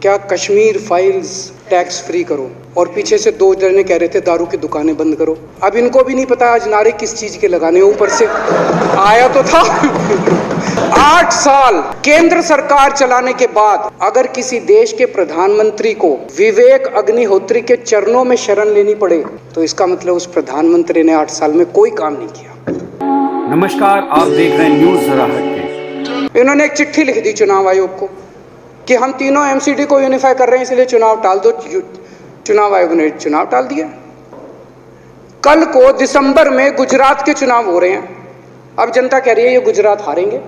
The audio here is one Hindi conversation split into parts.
क्या कश्मीर फाइल्स टैक्स फ्री करो, और पीछे से दो जने कह रहे थे दारू की दुकानें बंद करो। अब इनको भी नहीं पता आज नारे किस चीज के लगाने, ऊपर से आया तो था 8 साल केंद्र सरकार चलाने के बाद अगर किसी देश के प्रधानमंत्री को विवेक अग्निहोत्री के चरणों में शरण लेनी पड़े तो इसका मतलब उस प्रधानमंत्री ने 8 साल में कोई काम नहीं किया। नमस्कार, आप देख रहे हैं न्यूज़ ज़रा हटके। इन्होंने एक चिट्ठी लिख दी चुनाव आयोग को कि हम तीनों एमसीडी को यूनिफाई कर रहे हैं, इसलिए चुनाव टाल दो। चुनाव आयोग ने चुनाव टाल दिया। कल को दिसंबर में गुजरात के चुनाव हो रहे हैं। अब जनता कह रही है ये गुजरात हारेंगे।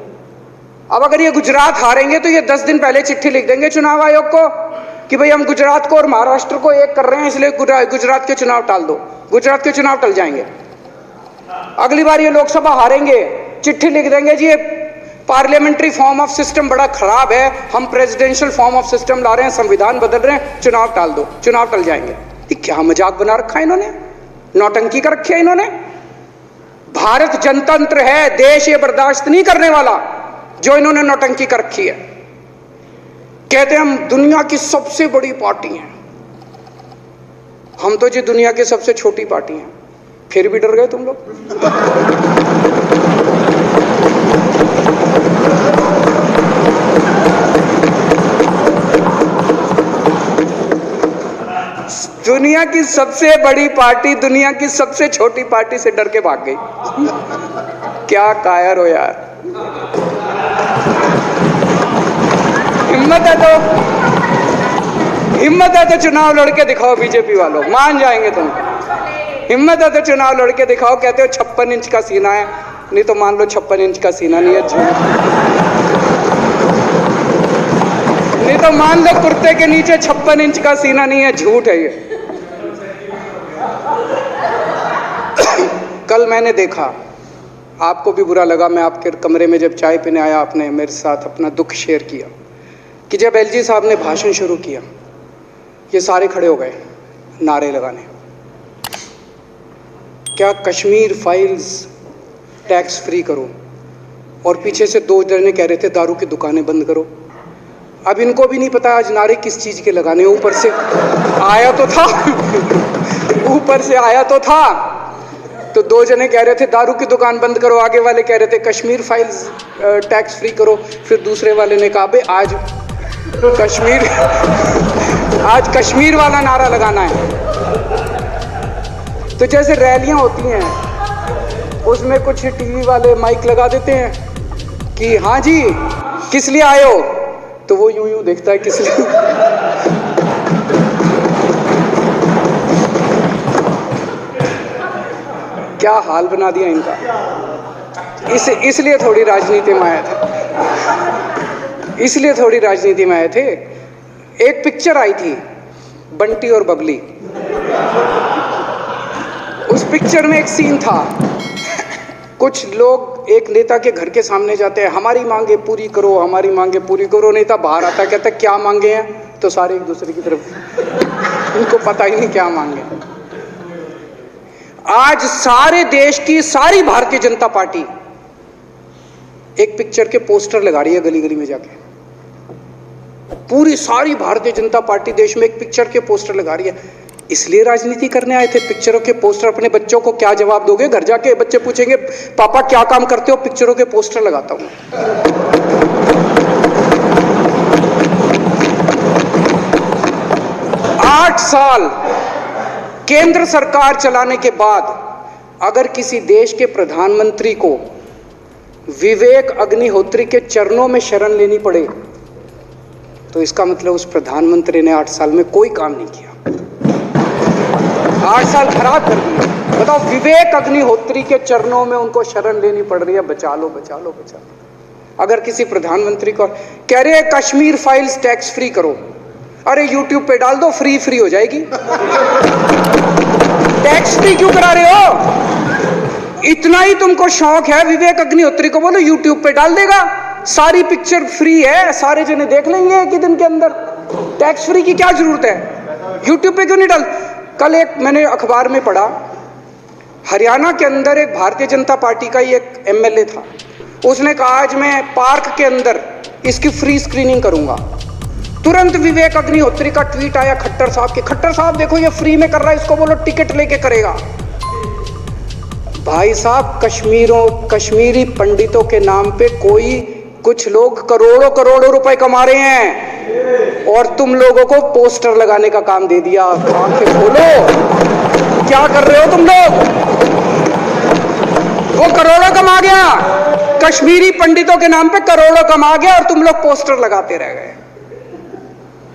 अब अगर ये गुजरात हारेंगे तो ये 10 दिन पहले चिट्ठी लिख देंगे चुनाव आयोग को कि भाई हम गुजरात को और महाराष्ट्र को एक कर रहे हैं, इसलिए गुजरात के चुनाव टाल दो। गुजरात के चुनाव टल जाएंगे। अगली बार ये लोकसभा हारेंगे, चिट्ठी लिख देंगे जी ये पार्लियामेंट्री फॉर्म ऑफ सिस्टम बड़ा खराब है, हम प्रेसिडेंशियल फॉर्म ऑफ सिस्टम ला रहे हैं, संविधान बदल रहे हैं, चुनाव टाल दो। चुनाव टल जाएंगे। ये क्या मजाक बना रखा है इन्होंने, नौटंकी कर रखी है इन्होंने। भारत जनतंत्र है, देश ये बर्दाश्त नहीं करने वाला जो इन्होंने नौटंकी कर रखी है। कहते हैं हम दुनिया की सबसे बड़ी पार्टी हैं, हम तो जी दुनिया की सबसे छोटी पार्टी हैं। फिर भी डर गए तुम लोग। दुनिया की सबसे बड़ी पार्टी दुनिया की सबसे छोटी पार्टी से डर के भाग गई। क्या कायर हो यार। हिम्मत है तो चुनाव लड़के दिखाओ बीजेपी वालों, मान जाएंगे तुम। हिम्मत है तो चुनाव लड़के दिखाओ। कहते हो 56 इंच का सीना है, नहीं तो मान लो 56 इंच का सीना नहीं है, झूठ। नहीं तो मान लो कुर्ते के नीचे 56 इंच का सीना नहीं है, झूठ है ये। कल मैंने देखा, आपको भी बुरा लगा, मैं आपके कमरे में जब चाय पीने आया आपने मेरे साथ अपना दुख शेयर किया कि जब एलजी साहब ने भाषण शुरू किया ये सारे खड़े हो गए नारे लगाने। क्या कश्मीर फाइल्स टैक्स फ्री करो, और पीछे से दो जने कह रहे थे दारू की दुकानें बंद करो। अब इनको भी नहीं पता आज नारे किस चीज के लगाने, ऊपर से आया तो था ऊपर से आया तो था। तो दो जने कह रहे थे दारू की दुकान बंद करो, आगे वाले कह रहे थे कश्मीर फाइल्स टैक्स फ्री करो, फिर दूसरे वाले ने कहा बे आज कश्मीर वाला नारा लगाना है। तो जैसे रैलियां होती हैं उसमें कुछ टीवी वाले माइक लगा देते हैं कि हाँ जी किस लिए आए हो, तो वो यूं यूं देखता है किस लिए। क्या हाल बना दिया इनका। इसलिए थोड़ी राजनीति में आए थे, इसलिए थोड़ी राजनीति में आए थे। एक पिक्चर आई थी बंटी और बबली, उस पिक्चर में एक सीन था, कुछ लोग एक नेता के घर के सामने जाते हैं, हमारी मांगे पूरी करो, हमारी मांगे पूरी करो। नेता बाहर आता कहता क्या मांगे हैं, तो सारे एक दूसरे की तरफ, उनको पता ही नहीं क्या मांगे। आज सारे देश की सारी भारतीय जनता पार्टी एक पिक्चर के पोस्टर लगा रही है गली गली में जाके। पूरी सारी भारतीय जनता पार्टी देश में एक पिक्चर के पोस्टर लगा रही है। इसलिए राजनीति करने आए थे, पिक्चरों के पोस्टर। अपने बच्चों को क्या जवाब दोगे, घर जाके बच्चे पूछेंगे पापा क्या काम करते हो, पिक्चरों के पोस्टर लगाता हूं। 8 साल केंद्र सरकार चलाने के बाद अगर किसी देश के प्रधानमंत्री को विवेक अग्निहोत्री के चरणों में शरण लेनी पड़े तो इसका मतलब उस प्रधानमंत्री ने 8 साल में कोई काम नहीं किया। 8 साल खराब कर दिए। बताओ, विवेक अग्निहोत्री के चरणों में उनको शरण लेनी पड़ रही है, बचा लो बचा लो बचा लो। अगर किसी प्रधानमंत्री को कह रहे हैं कश्मीर फाइल्स टैक्स फ्री करो, अरे यूट्यूब पे डाल दो, फ्री हो जाएगी। टैक्स फ्री क्यों करा रहे हो? इतना ही तुमको शौक है, विवेक अग्निहोत्री को बोलो यूट्यूब पे डाल देगा, सारी पिक्चर फ्री है, सारे जने देख लेंगे एक ही दिन के अंदर। टैक्स फ्री की क्या जरूरत है? यूट्यूब पे क्यों नहीं डाल? कल एक मैंने अखबार में पढ़ा, हरियाणा के अंदर एक भारतीय जनता पार्टी का ही एक एमएलए था, उसने कहा आज मैं पार्क के अंदर इसकी फ्री स्क्रीनिंग करूंगा। तुरंत विवेक अग्निहोत्री का ट्वीट आया खट्टर साहब के, खट्टर साहब देखो ये फ्री में कर रहा है, इसको बोलो टिकट लेके करेगा। भाई साहब कश्मीरी पंडितों के नाम पे कुछ लोग करोड़ों करोड़ों रुपए कमा रहे हैं और तुम लोगों को पोस्टर लगाने का काम दे दिया। आंखें खोलो, क्या कर रहे हो तुम लोग? वो करोड़ों कमा गया, कश्मीरी पंडितों के नाम पे करोड़ों कमा गया और तुम लोग पोस्टर लगाते रह गए।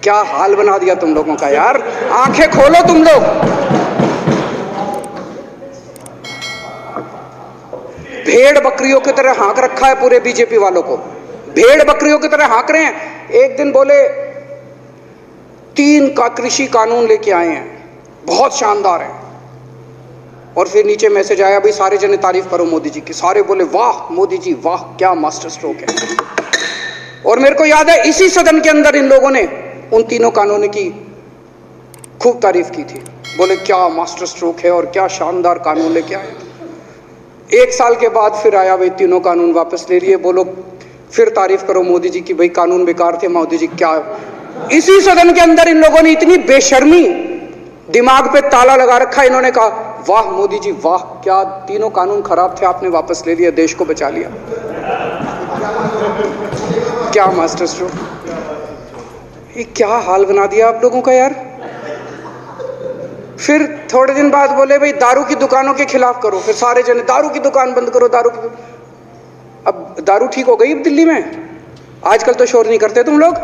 क्या हाल बना दिया तुम लोगों का यार, आंखें खोलो तुम लोग। भेड़ बकरियों की तरह हाँक रखा है पूरे बीजेपी वालों को, भेड़ बकरियों की तरह हाँक रहे हैं। एक दिन बोले 3 का कृषि कानून लेके आए हैं, बहुत शानदार है, और फिर नीचे मैसेज आया भाई सारे जने तारीफ करो मोदी जी की। सारे बोले वाह मोदी जी वाह, क्या मास्टर स्ट्रोक है। और मेरे को याद है इसी सदन के अंदर इन लोगों ने उन 3 कानूनों की खूब तारीफ की थी, बोले क्या मास्टर स्ट्रोक है और क्या शानदार कानून लेके आए। 1 साल के बाद फिर आया भाई 3 कानून वापस ले लिए, बोलो फिर तारीफ करो मोदी जी की, भाई कानून बेकार थे मोदी जी। क्या इसी सदन के अंदर इन लोगों ने इतनी बेशर्मी, दिमाग पे ताला लगा रखा, इन्होंने कहा वाह मोदी जी वाह, क्या 3 कानून खराब थे आपने वापस ले लिया, देश को बचा लिया। क्या मास्टर स्ट्रोक, ये क्या हाल बना दिया आप लोगों का यार। फिर थोड़े दिन बाद बोले भाई दारू की दुकानों के खिलाफ करो, फिर सारे जने दारू की दुकान बंद करो, अब दारू ठीक हो गई दिल्ली में, आजकल तो शोर नहीं करते तुम लोग।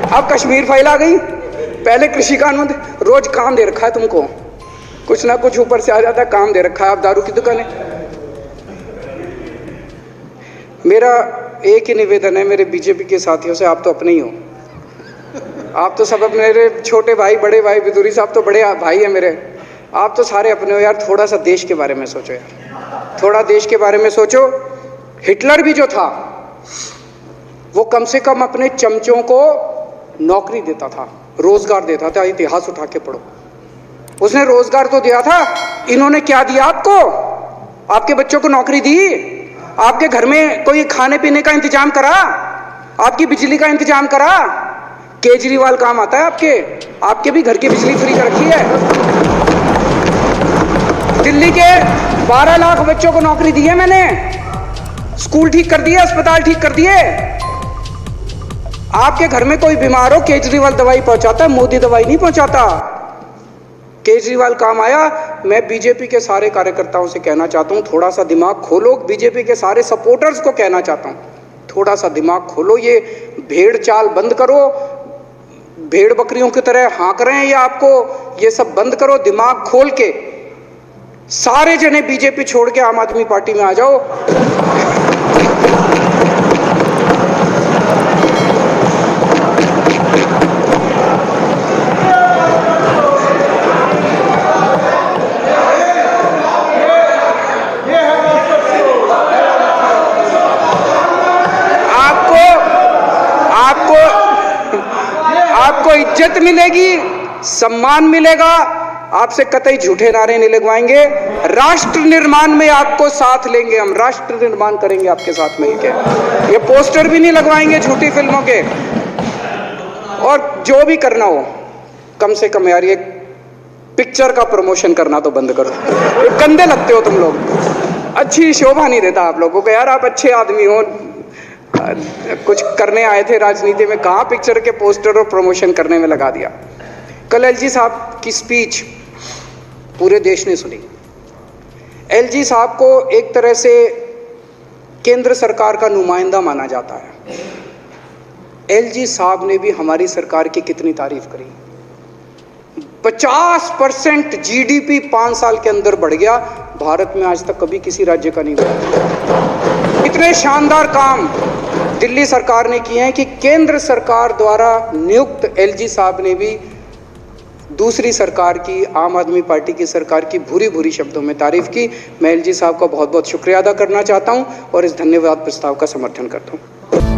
अब कश्मीर फाइल आ गई, पहले कृषि कानून, रोज काम दे रखा है तुमको, कुछ ना कुछ ऊपर से आ जाता है, काम दे रखा है। अब दारू की दुकानें। मेरा एक ही निवेदन है मेरे बीजेपी के साथियों से, आप तो अपने ही हो, आप तो सब अपने, मेरे छोटे भाई बड़े भाई बिदुरी साहब तो बड़े भाई हैं मेरे, आप तो सारे अपने हो यार। थोड़ा सा देश के बारे में सोचो यार, थोड़ा देश के बारे में सोचो। हिटलर भी जो था वो कम से कम अपने चमचों को नौकरी देता था, रोजगार देता था। इतिहास उठा के पढ़ो, उसने रोजगार तो दिया था। इन्होंने क्या दिया आपको? आपके बच्चों को नौकरी दी, आपके घर में कोई खाने पीने का इंतजाम करा, आपकी बिजली का इंतजाम करा। केजरीवाल काम आता है आपके भी घर की बिजली फ्री कर रखी है। दिल्ली के 12 लाख बच्चों को नौकरी दी है मैंने, स्कूल ठीक कर दिए, अस्पताल ठीक कर दिए। आपके घर में कोई बीमार हो, केजरीवाल दवाई पहुंचाता है, मोदी दवाई नहीं पहुंचाता। केजरीवाल काम आया। मैं बीजेपी के सारे कार्यकर्ताओं से कहना चाहता हूं, थोड़ा सा दिमाग खोलो। बीजेपी के सारे सपोर्टर्स को कहना चाहता हूं, थोड़ा सा दिमाग खोलो। ये भेड़ चाल बंद करो, भेड़ बकरियों की तरह हाँक रहे हैं ये आपको, ये सब बंद करो। दिमाग खोल के सारे जने बीजेपी छोड़ के आम आदमी पार्टी में आ जाओ। आपको इज्जत मिलेगी, सम्मान मिलेगा, आपसे कतई झूठे नारे नहीं लगवाएंगे। राष्ट्र निर्माण में आपको साथ लेंगे हम, राष्ट्र निर्माण करेंगे आपके साथ मिलकर। ये पोस्टर भी नहीं लगवाएंगे झूठी फिल्मों के। और जो भी करना हो, कम से कम यार ये पिक्चर का प्रमोशन करना तो बंद करो। ये गंदे लगते हो तुम लोग, अच्छी शोभा नहीं देता आप लोगों को यार। आप अच्छे आदमी हो, कुछ करने आए थे राजनीति में, कहाँ पिक्चर के पोस्टर और प्रमोशन करने में लगा दिया। कल एलजी साहब की स्पीच पूरे देश ने सुनी। एलजी साहब को एक तरह से केंद्र सरकार का नुमाइंदा माना जाता है। एलजी साहब ने भी हमारी सरकार की कितनी तारीफ करी। 50% जीडीपी 5 साल के अंदर बढ़ गया, भारत में आज तक कभी किसी राज्य का नहीं बढ़ा। इतने शानदार काम दिल्ली सरकार ने किए हैं कि केंद्र सरकार द्वारा नियुक्त एलजी साहब ने भी दूसरी सरकार की, आम आदमी पार्टी की सरकार की भूरी भूरी शब्दों में तारीफ की। मैं एलजी साहब का बहुत बहुत शुक्रिया अदा करना चाहता हूं और इस धन्यवाद प्रस्ताव का समर्थन करता हूं।